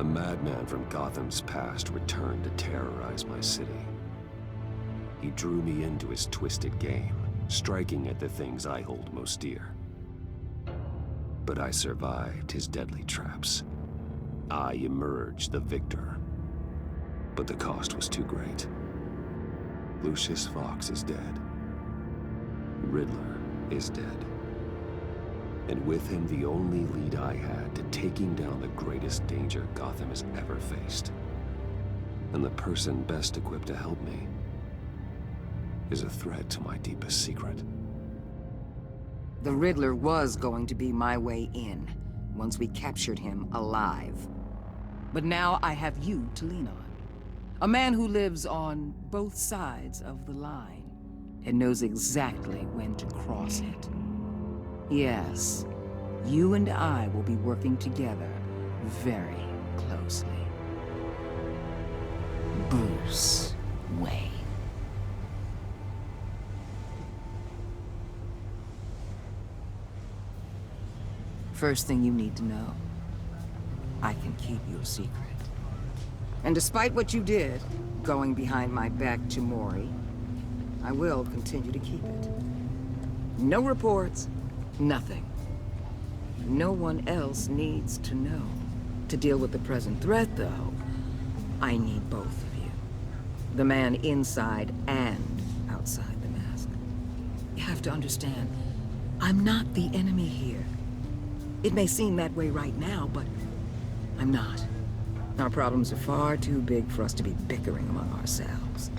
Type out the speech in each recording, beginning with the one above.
A madman from Gotham's past returned to terrorize my city. He drew me into his twisted game, striking at the things I hold most dear. But I survived his deadly traps. I emerged the victor. But the cost was too great. Lucius Fox is dead. Riddler is dead. And with him, the only lead I had to taking down the greatest danger Gotham has ever faced. And the person best equipped to help me is a threat to my deepest secret. The Riddler was going to be my way in, once we captured him alive. But now I have you to lean on. A man who lives on both sides of the line, and knows exactly when to cross it. Yes, you and I will be working together very closely. Bruce Wayne. First thing you need to know, I can keep your secret. And despite what you did, going behind my back to Mori, I will continue to keep it. No reports, nothing. No one else needs to know. To deal with the present threat, though, I need both of you. The man inside and outside the mask. You have to understand, I'm not the enemy here. It may seem that way right now, but I'm not. Our problems are far too big for us to be bickering among ourselves.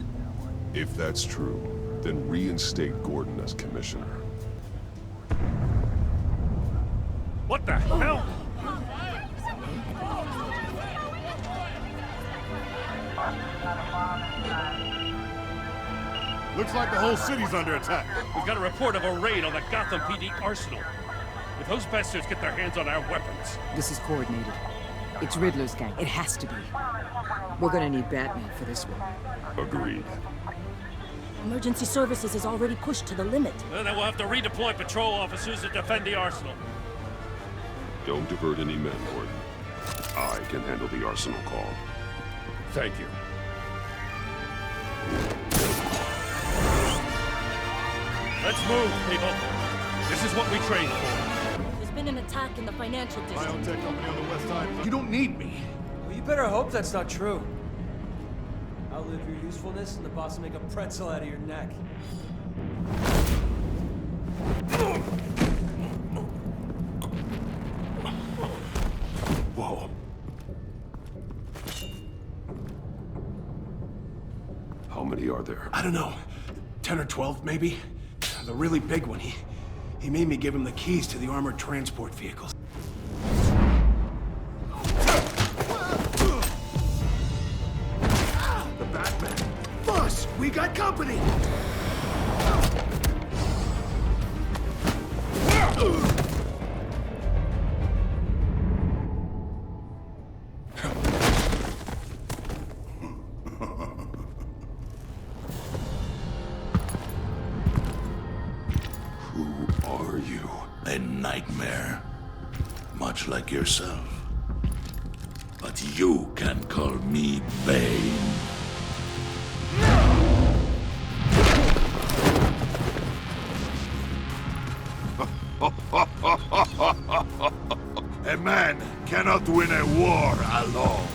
If that's true, then reinstate Gordon as commissioner. What the hell? Looks like the whole city's under attack. We've got a report of a raid on the Gotham PD arsenal. If those bastards get their hands on our weapons... This is coordinated. It's Riddler's gang. It has to be. We're gonna need Batman for this one. Agreed. Emergency services is already pushed to the limit. Then we'll have to redeploy patrol officers to defend the arsenal. Don't divert any men, Gordon. I can handle the arsenal call. Thank you. Let's move, people. This is what we trained for. There's been an attack in the financial district. Biotech company on the west side. You don't need me. Well, you better hope that's not true. Outlive your usefulness, and the boss will make a pretzel out of your neck. Whoa. How many are there? I don't know. 10 or 12, maybe? The really big one, he made me give him the keys to the armored transport vehicles. The Batman. Boss, we got company! A nightmare, much like yourself. But you can call me Bane. A man cannot win a war alone.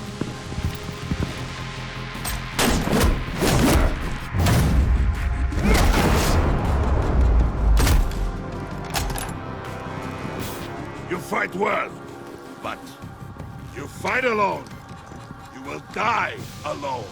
You fight well, but you fight alone. You will die alone.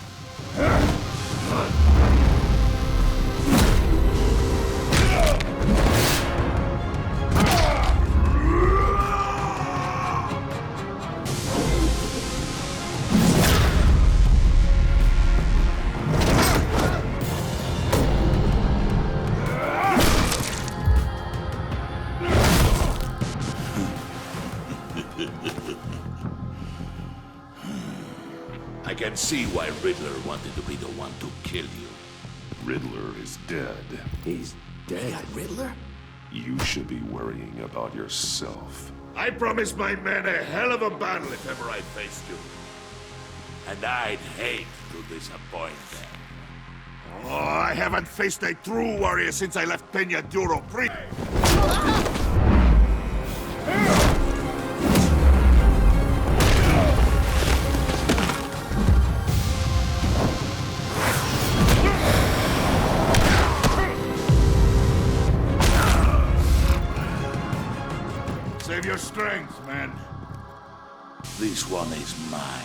I can see why Riddler wanted to be the one to kill you. Riddler is dead. He's dead. That Riddler? You should be worrying about yourself. I promised my men a hell of a battle if ever I faced you. And I'd hate to disappoint them. Oh, I haven't faced a true warrior since I left Peña Duro Pre. Save your strength, man. This one is mine.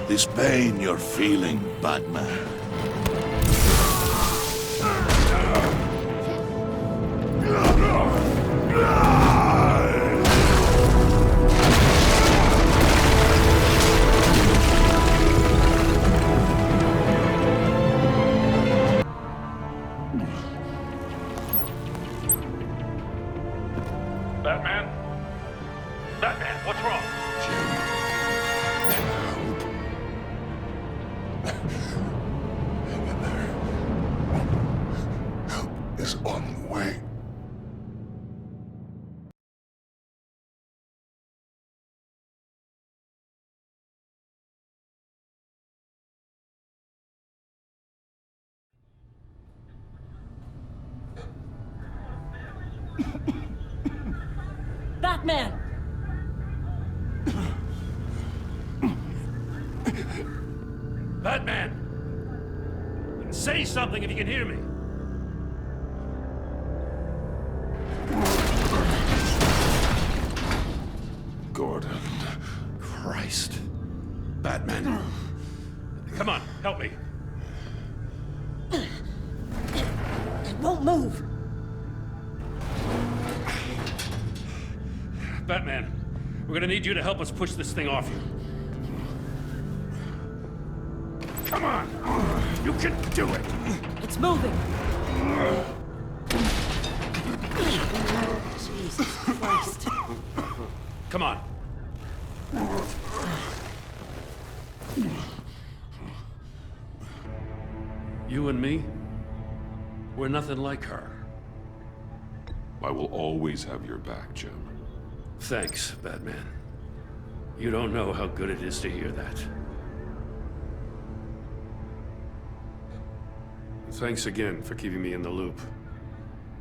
This pain you're feeling, Batman. Batman? Batman, what's wrong? Help is on the way. Batman! Batman! Say something if you can hear me. Gordon. Christ. Batman. Come on, help me. It won't move! Batman, we're gonna need you to help us push this thing off you. Come on! You can do it! It's moving! Jesus Christ. Come on. You and me, we're nothing like her. I will always have your back, Jim. Thanks, Batman. You don't know how good it is to hear that. Thanks again for keeping me in the loop.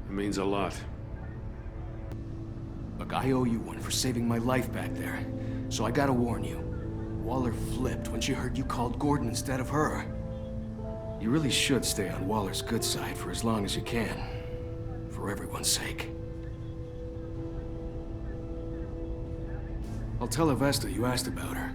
It means a lot. Look, I owe you one for saving my life back there. So I gotta warn you. Waller flipped when she heard you called Gordon instead of her. You really should stay on Waller's good side for as long as you can. For everyone's sake. I'll tell Avesta you asked about her.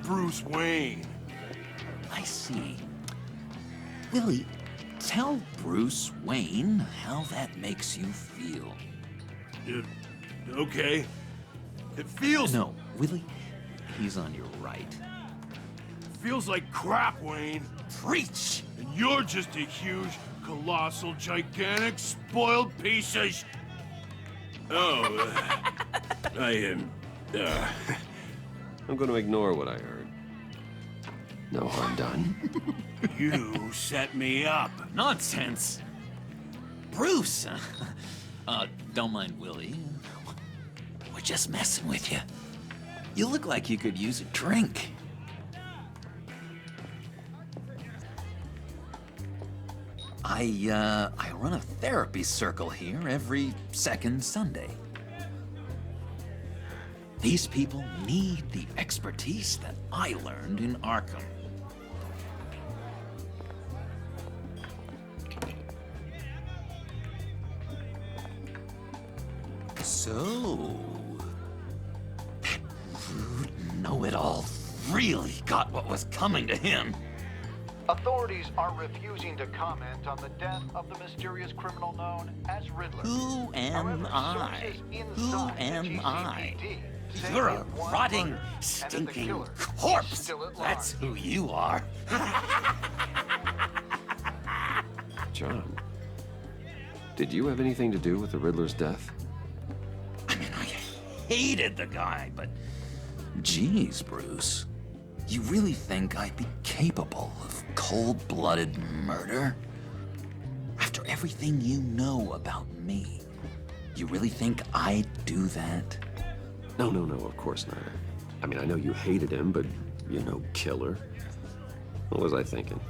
Bruce Wayne. I see. Willie, tell Bruce Wayne how that makes you feel. Okay. It feels... No, Willie, he's on your right. Feels like crap, Wayne. Preach! And you're just a huge, colossal, gigantic, spoiled piece of Oh, I am, I'm going to ignore what I heard. No harm done. You set me up. Nonsense! Bruce! Don't mind Willie. We're just messing with you. You look like you could use a drink. I run a therapy circle here every second Sunday. These people need the expertise that I learned in Arkham. So, that rude know-it-all really got what was coming to him. Authorities are refusing to comment on the death of the mysterious criminal known as Riddler. Who am I? Who inside the am I? GCPD say You're a that one rotting, murder and that the stinking killer is corpse. still at That's large. who you are. John, did you have anything to do with the Riddler's death? I mean, I hated the guy, but geez, Bruce. You really think I'd be capable of cold-blooded murder? After everything you know about me, you really think I'd do that? No, of course not. I mean, I know you hated him, but you're no killer. What was I thinking?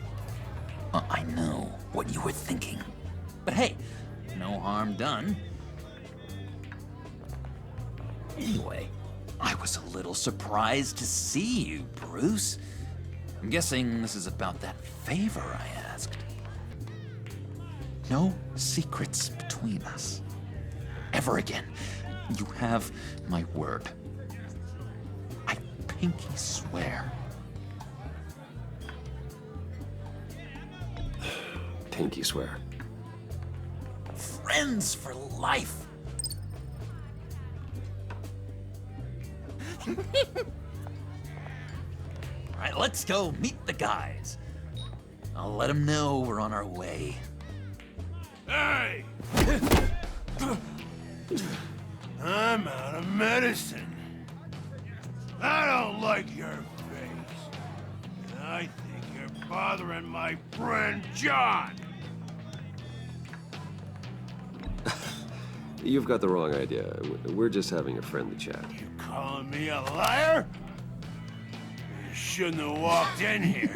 I know what you were thinking. But hey, no harm done. Anyway, I was a little surprised to see you, Bruce. I'm guessing this is about that favor I asked. No secrets between us. Ever again. You have my word. I pinky swear. Pinky swear. Friends for life. All right, let's go meet the guys. I'll let them know we're on our way. Hey! I'm out of medicine. I don't like your face. And I think you're bothering my friend John. You've got the wrong idea. We're just having a friendly chat. You calling me a liar? You shouldn't have walked in here.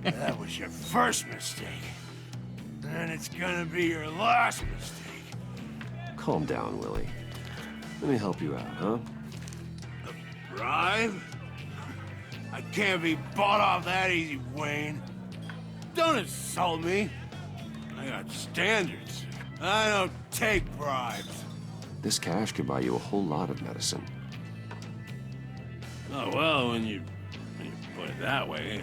That was your first mistake. And it's gonna be your last mistake. Calm down, Willie. Let me help you out, huh? A bribe? I can't be bought off that easy, Wayne. Don't insult me. I got standards. I don't take bribes. This cash could buy you a whole lot of medicine. Oh, well, when you put it that way.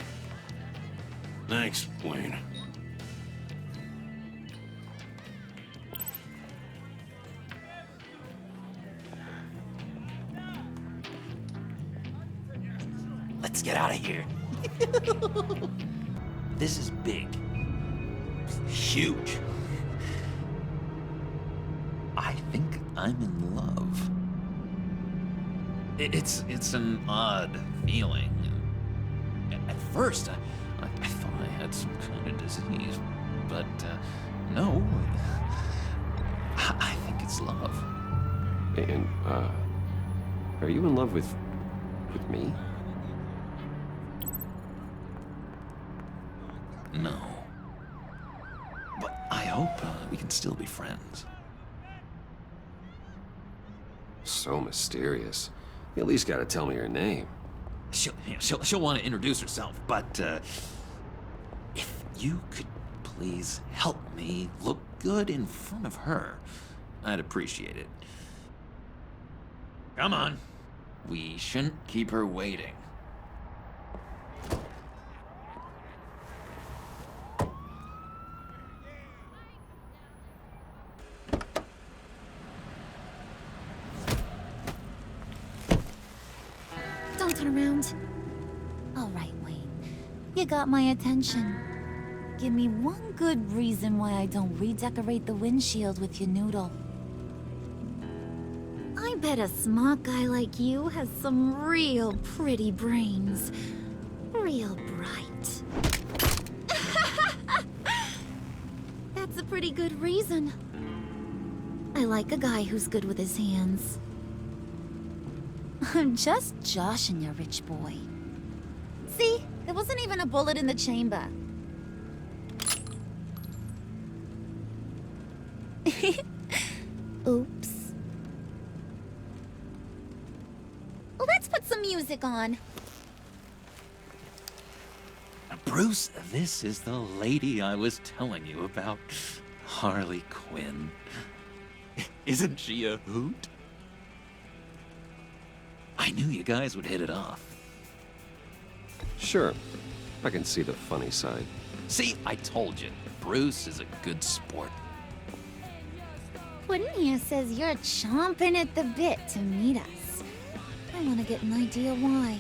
Thanks, Wayne. Let's get out of here. This is big. Huge. I think I'm in love. It's an odd feeling. At first, I thought I had some kind of disease, but no. I think it's love. And, are you in love with me? No. But I hope we can still be friends. So mysterious. You at least gotta tell me her name. She'll want to introduce herself, but if you could please help me look good in front of her, I'd appreciate it. Come on. We shouldn't keep her waiting. Don't turn around? All right, Wayne. You got my attention. Give me one good reason why I don't redecorate the windshield with your noodle. I bet a smart guy like you has some real pretty brains. Real bright. That's a pretty good reason. I like a guy who's good with his hands. I'm just joshing you, rich boy. See? There wasn't even a bullet in the chamber. Oops. Let's put some music on. Bruce, this is the lady I was telling you about. Harley Quinn. Isn't she a hoot? I knew you guys would hit it off. Sure. I can see the funny side. See, I told you. Bruce is a good sport. Puddin' here says you're chomping at the bit to meet us. I want to get an idea why.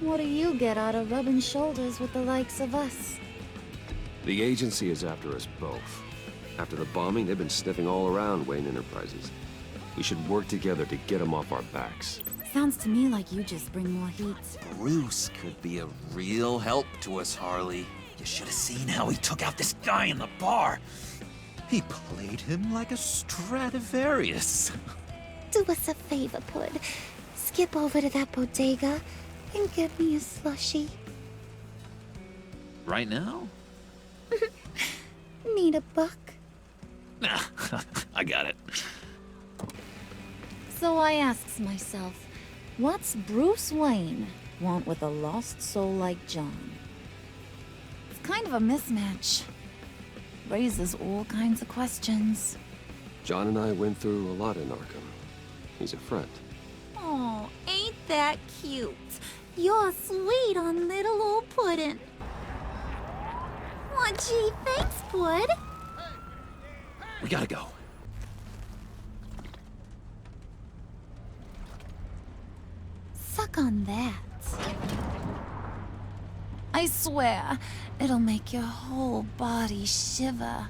What do you get out of rubbing shoulders with the likes of us? The agency is after us both. After the bombing, they've been sniffing all around Wayne Enterprises. We should work together to get them off our backs. Sounds to me like you just bring more heat. Bruce could be a real help to us, Harley. You should have seen how he took out this guy in the bar. He played him like a Stradivarius. Do us a favor, Pud. Skip over to that bodega and get me a slushie. Right now? Need a buck? I got it. So I asks myself, what's Bruce Wayne want with a lost soul like John? It's kind of a mismatch. Raises all kinds of questions. John and I went through a lot in Arkham. He's a friend. Oh, ain't that cute? You're sweet on little old Puddin'. Aw, gee, thanks, Pud. We gotta go. Suck on that. I swear, it'll make your whole body shiver.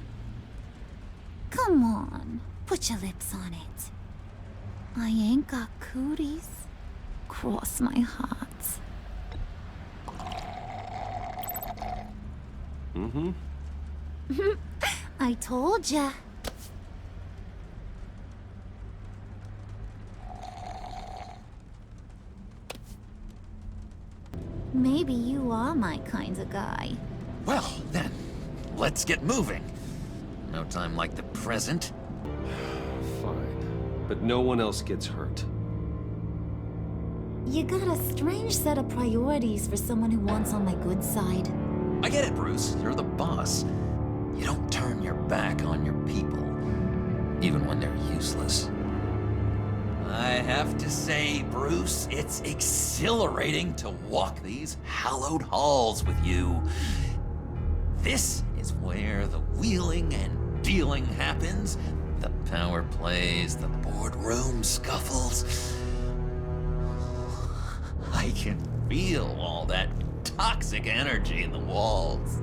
Come on, put your lips on it. I ain't got cooties. Cross my heart. Mm-hmm. I told ya. Maybe you are my kind of guy. Well, then, let's get moving. No time like the present. Fine. But no one else gets hurt. You got a strange set of priorities for someone who wants on my good side. I get it, Bruce. You're the boss. You don't turn your back on your people, even when they're useless. I have to say, Bruce, it's exhilarating to walk these hallowed halls with you. This is where the wheeling and dealing happens, the power plays, the boardroom scuffles. I can feel all that toxic energy in the walls.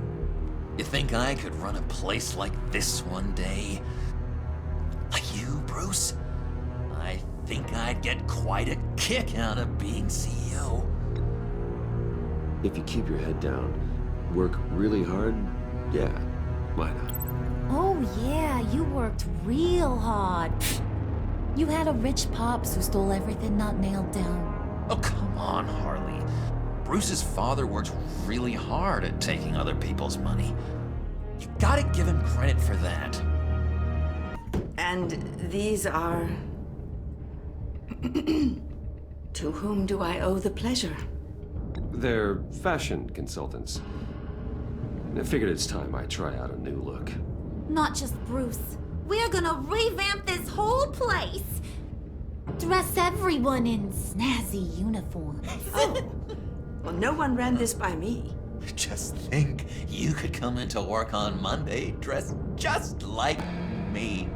You think I could run a place like this one day? Like you, Bruce? I think I'd get quite a kick out of being CEO. If you keep your head down, work really hard, yeah, why not? Oh yeah, you worked real hard. You had a rich pops who stole everything not nailed down. Oh, come on, Harley. Bruce's father worked really hard at taking other people's money. You gotta give him credit for that. And these are... To whom do I owe the pleasure? They're fashion consultants. I figured it's time I try out a new look. Not just Bruce. We're gonna revamp this whole place. Dress everyone in snazzy uniforms. Oh. Well, no one ran this by me. Just think, you could come into work on Monday dressed just like me.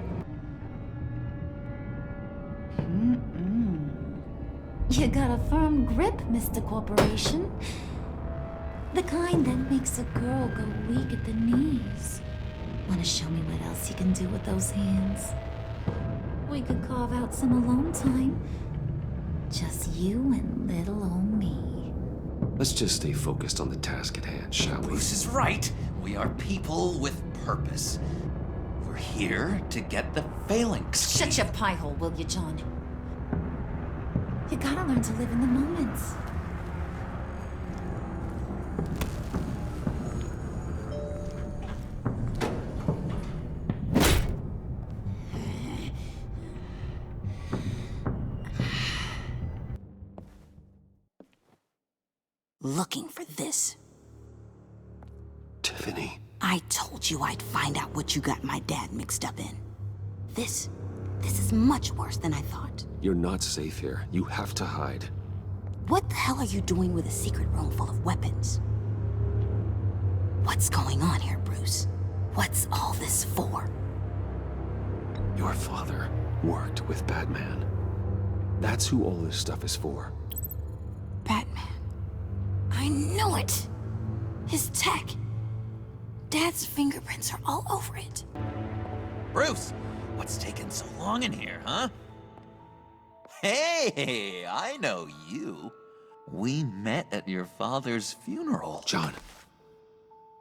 You got a firm grip, Mr. Corporation. The kind that makes a girl go weak at the knees. Wanna show me what else you can do with those hands? We could carve out some alone time. Just you and little old me. Let's just stay focused on the task at hand, shall we? Bruce is right. We are people with purpose. We're here to get the phalanx. Shut your pie hole, will you, John? You gotta learn to live in the moment. Looking for this. Tiffany. I told you I'd find out what you got my dad mixed up in. This is much worse than I thought. You're not safe here. You have to hide. What the hell are you doing with a secret room full of weapons? What's going on here, Bruce? What's all this for? Your father worked with Batman. That's who all this stuff is for. Batman. I knew it! His tech. Dad's fingerprints are all over it. Bruce, what's taking so long in here, huh? Hey, I know you. We met at your father's funeral. John.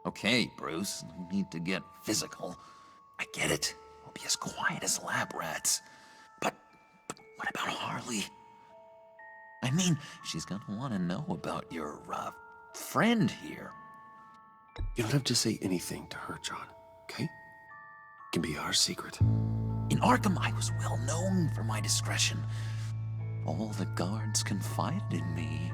Okay, Bruce, no need to get physical. I get it. We'll be as quiet as lab rats. But what about Harley? I mean, she's gonna want to know about your, friend here. You don't have to say anything to her, John, okay? It can be our secret. In Arkham, I was well known for my discretion. All the guards confided in me.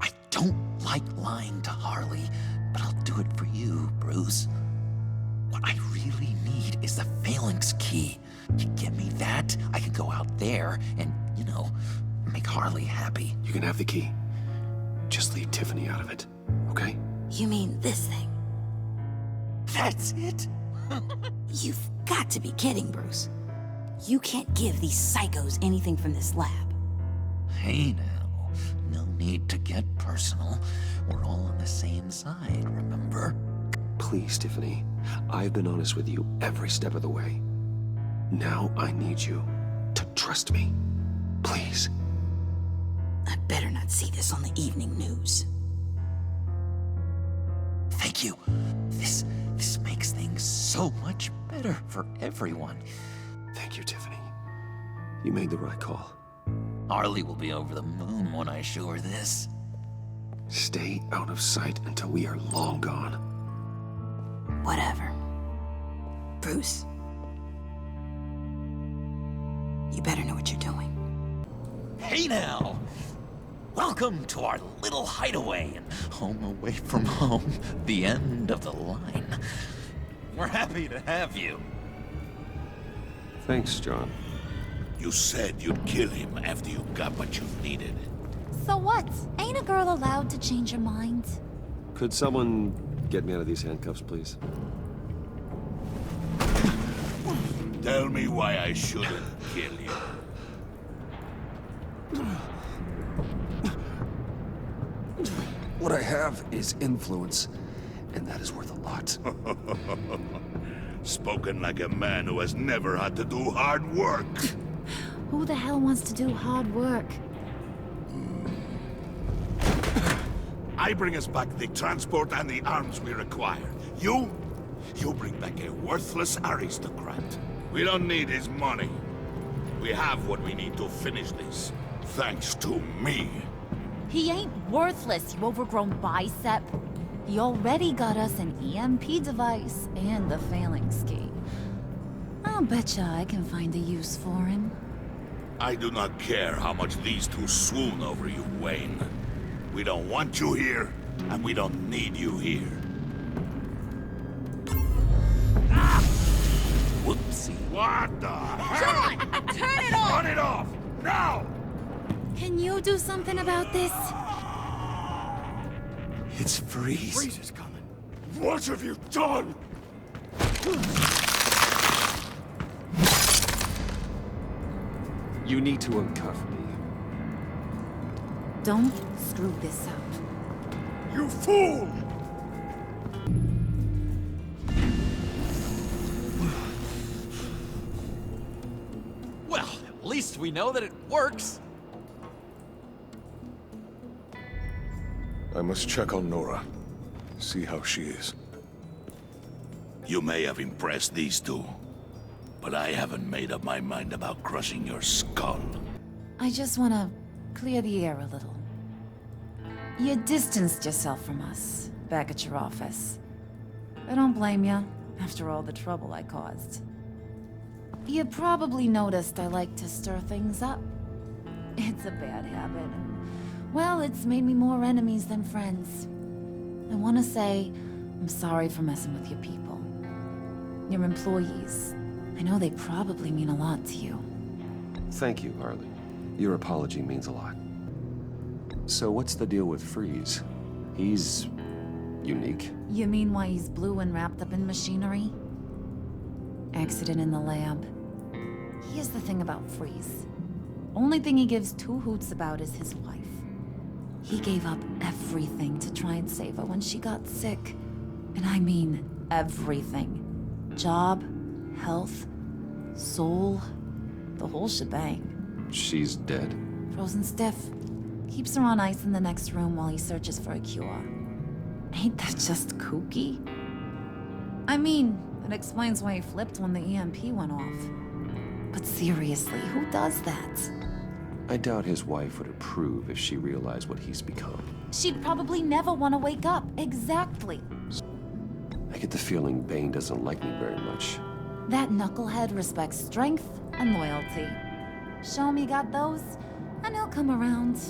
I don't like lying to Harley, but I'll do it for you, Bruce. What I really need is the phalanx key. You give me that, I can go out there and, make Harley happy. You can have the key. Just leave Tiffany out of it, okay? You mean this thing? That's it? You've got to be kidding, Bruce. You can't give these psychos anything from this lab. Hey now, no need to get personal. We're all on the same side, remember? Please, Tiffany. I've been honest with you every step of the way. Now I need you to trust me. Please. I better not see this on the evening news. Thank you. This makes things so much better for everyone. Thank you, Tiffany. You made the right call. Harley will be over the moon when I show her this. Stay out of sight until we are long gone. Whatever. Bruce. You better know what you're doing. Hey now! Welcome to our little hideaway and home away from home, the end of the line. We're happy to have you. Thanks, John. You said you'd kill him after you got what you needed. So what? Ain't a girl allowed to change her mind? Could someone get me out of these handcuffs, please? Tell me why I shouldn't kill you. What I have is influence, and that is worth a lot. Spoken like a man who has never had to do hard work. Who the hell wants to do hard work? I bring us back the transport and the arms we require. You bring back a worthless aristocrat. We don't need his money. We have what we need to finish this. Thanks to me. He ain't worthless, you overgrown bicep. He already got us an EMP device and the phalanx key. I'll betcha I can find a use for him. I do not care how much these two swoon over you, Wayne. We don't want you here, and we don't need you here. Ah! Whoopsie. What the hell? John! Turn it off! Turn it off! Now! Can you do something about this? It's Freeze. Freeze is coming. What have you done? You need to uncuff me. Don't screw this up. You fool! Well, at least we know that it works. I must check on Nora. See how she is. You may have impressed these two, but I haven't made up my mind about crushing your skull. I just want to clear the air a little. You distanced yourself from us back at your office. I don't blame you, after all the trouble I caused. You probably noticed I like to stir things up. It's a bad habit, and, well, it's made me more enemies than friends. I want to say I'm sorry for messing with your people. Your employees. I know they probably mean a lot to you. Thank you, Harley. Your apology means a lot. So what's the deal with Freeze? He's unique. You mean why he's blue and wrapped up in machinery? Accident in the lab. Here's the thing about Freeze. Only thing he gives two hoots about is his wife. He gave up everything to try and save her when she got sick. And I mean everything. Job, health, soul, the whole shebang. She's dead? Frozen stiff. Keeps her on ice in the next room while he searches for a cure. Ain't that just kooky? I mean, it explains why he flipped when the EMP went off. But seriously, who does that? I doubt his wife would approve if she realized what he's become. She'd probably never want to wake up. Exactly. I get the feeling Bane doesn't like me very much. That knucklehead respects strength and loyalty. Show me got those, and he'll come around.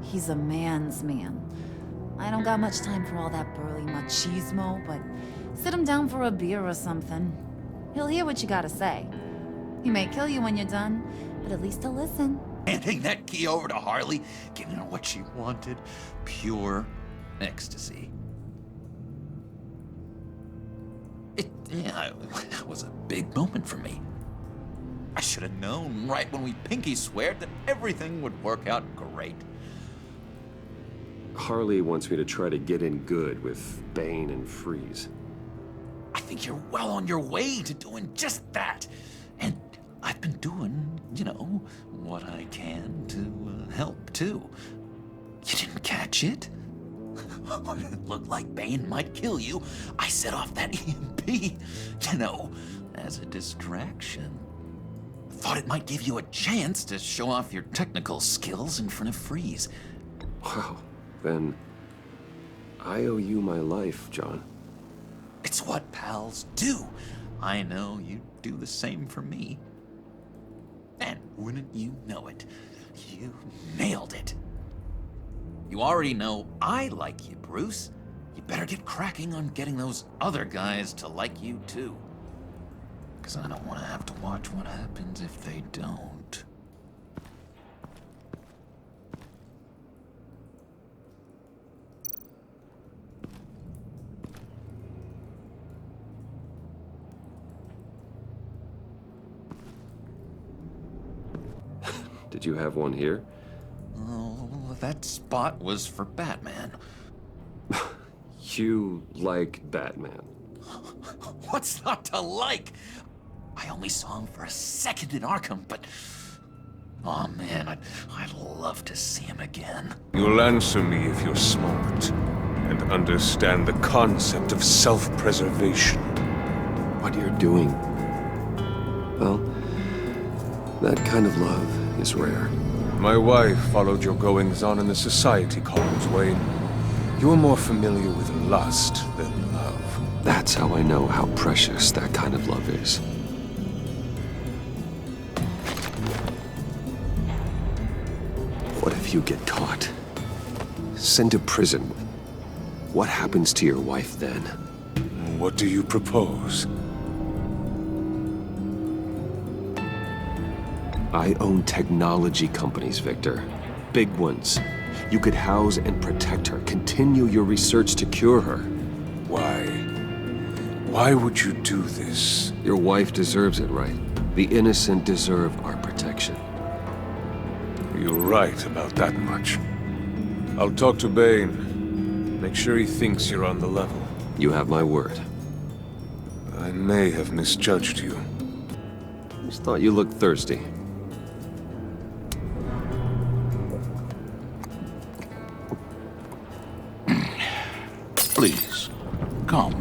He's a man's man. I don't got much time for all that burly machismo, but sit him down for a beer or something. He'll hear what you gotta say. He may kill you when you're done, but at least he'll listen. Handing that key over to Harley, giving her what she wanted. Pure ecstasy. It was a big moment for me. I should have known right when we pinky sweared that everything would work out great. Harley wants me to try to get in good with Bane and Freeze. I think you're well on your way to doing just that. And I've been doing, you know, what I can to help, too. You didn't catch it? When it looked like Bane might kill you, I set off that EMP, you know, as a distraction. Thought it might give you a chance to show off your technical skills in front of Freeze. Wow, then I owe you my life, John. It's what pals do. I know you'd do the same for me. And wouldn't you know it, you nailed it. You already know I like you, Bruce. You better get cracking on getting those other guys to like you too. 'Cause I don't want to have to watch what happens if they don't. Did you have one here? Oh, that spot was for Batman. You like Batman? What's not to like? I only saw him for a second in Arkham, but... oh man, I'd love to see him again. You'll answer me if you're smart and understand the concept of self-preservation. What you're doing? Well, that kind of love is rare. My wife followed your goings-on in the society columns, Wayne. You are more familiar with lust than love. That's how I know how precious that kind of love is. What if you get caught? Sent to prison? What happens to your wife then? What do you propose? I own technology companies, Victor. Big ones. You could house and protect her, continue your research to cure her. Why? Why would you do this? Your wife deserves it, right? The innocent deserve our protection. You're right about that much. I'll talk to Bane. Make sure he thinks you're on the level. You have my word. I may have misjudged you. Just thought you looked thirsty. Please, come.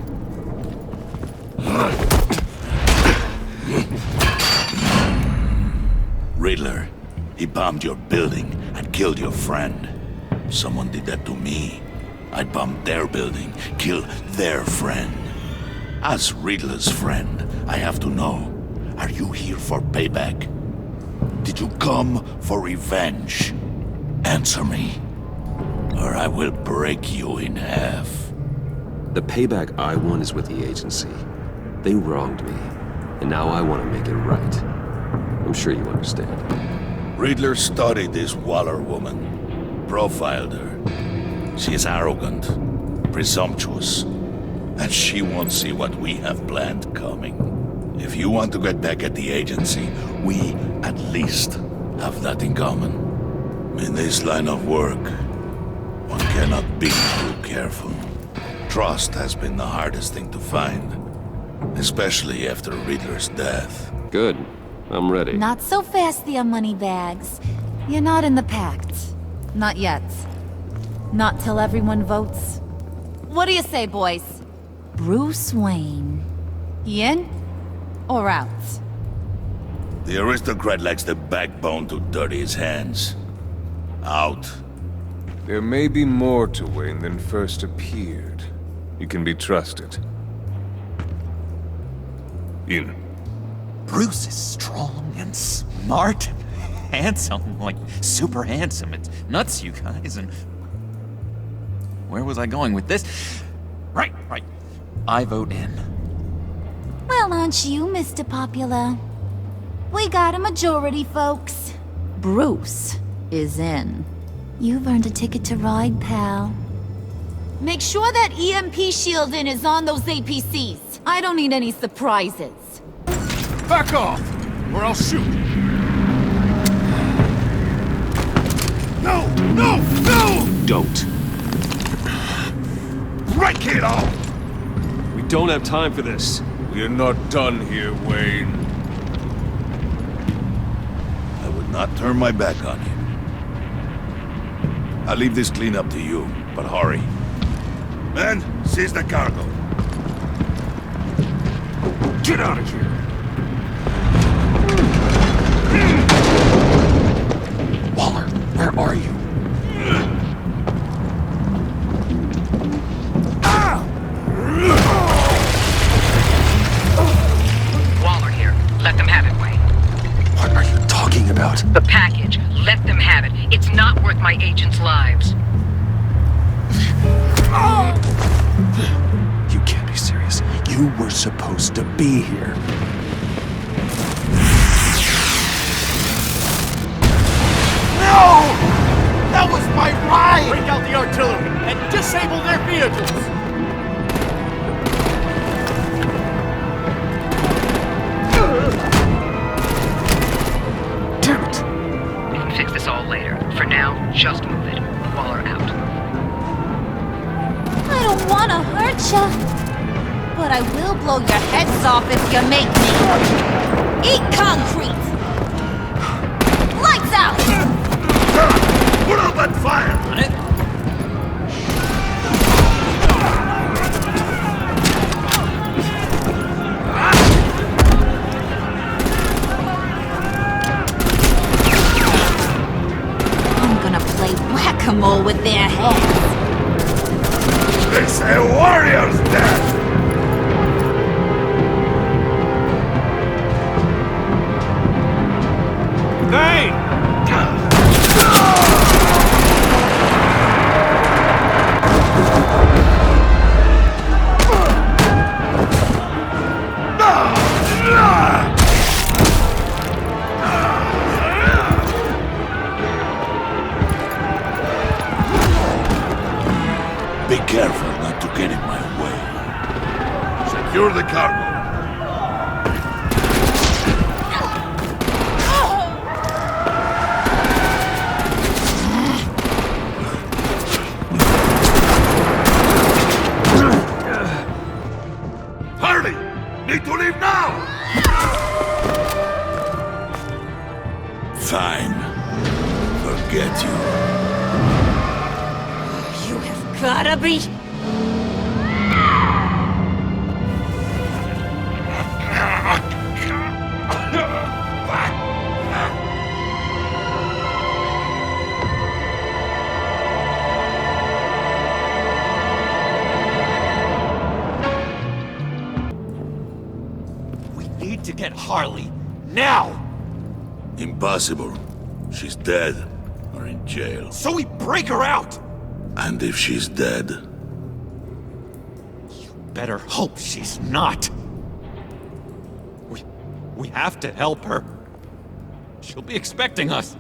Riddler, he bombed your building and killed your friend. Someone did that to me. I'd bomb their building, kill their friend. As Riddler's friend, I have to know, are you here for payback? Did you come for revenge? Answer me, or I will break you in half. The payback I want is with the agency. They wronged me, and now I want to make it right. I'm sure you understand. Riddler studied this Waller woman, profiled her. She is arrogant, presumptuous, and she won't see what we have planned coming. If you want to get back at the agency, we at least have that in common. In this line of work, one cannot be too careful. Trust has been the hardest thing to find, especially after Riddler's death. Good. I'm ready. Not so fast there, Moneybags. You're not in the pact. Not yet. Not till everyone votes. What do you say, boys? Bruce Wayne. In or out? The aristocrat lacks the backbone to dirty his hands. Out. There may be more to Wayne than first appeared. You can be trusted. In. Bruce is strong and smart and handsome, like super handsome. It's nuts, you guys, and... Where was I going with this? Right. I vote in. Well, aren't you, Mr. Popular? We got a majority, folks. Bruce is in. You've earned a ticket to ride, pal. Make sure that EMP shielding is on those APCs. I don't need any surprises. Back off, or I'll shoot. No! Don't. Break it all! We don't have time for this. We're not done here, Wayne. I would not turn my back on you. I'll leave this cleanup to you, but hurry. Men, seize the cargo. Get out of here! Waller, where are you? Waller here. Let them have it, Wayne. What are you talking about? The package. Let them have it. It's not worth my agents' lives. You can't be serious. You were supposed to be here. No! That was my ride! Break out the artillery and disable their vehicles! Damn it! We can fix this all later. For now, just move it. Waller out. I don't want to hurt ya, but I will blow your heads off if you make me. Eat concrete! Lights out! Put up that fire! On it? I'm gonna play whack-a-mole with their heads. They say warrior's death! Hey! Be careful not to get in my way. Secure the cargo. Need to leave now! Fine. Forget you. You have gotta be... To get Harley, now! Impossible. She's dead, or in jail. So we break her out! And if she's dead... You better hope she's not. We have to help her. She'll be expecting us.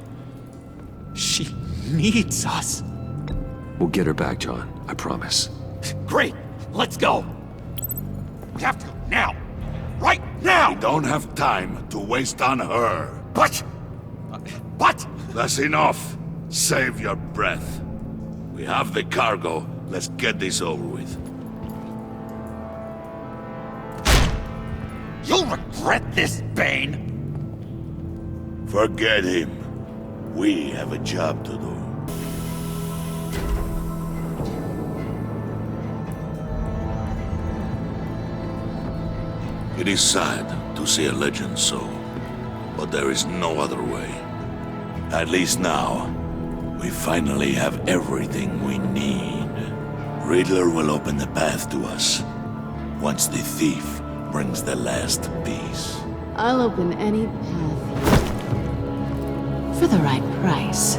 She needs us. We'll get her back, John. I promise. Great! Let's go! We have to go now! Right now! We don't have time to waste on her. But... That's enough. Save your breath. We have the cargo. Let's get this over with. You'll regret this, Bane! Forget him. We have a job to do. It is sad to see a legend so, but there is no other way. At least now, we finally have everything we need. Riddler will open the path to us, once the thief brings the last piece. I'll open any path for the right price.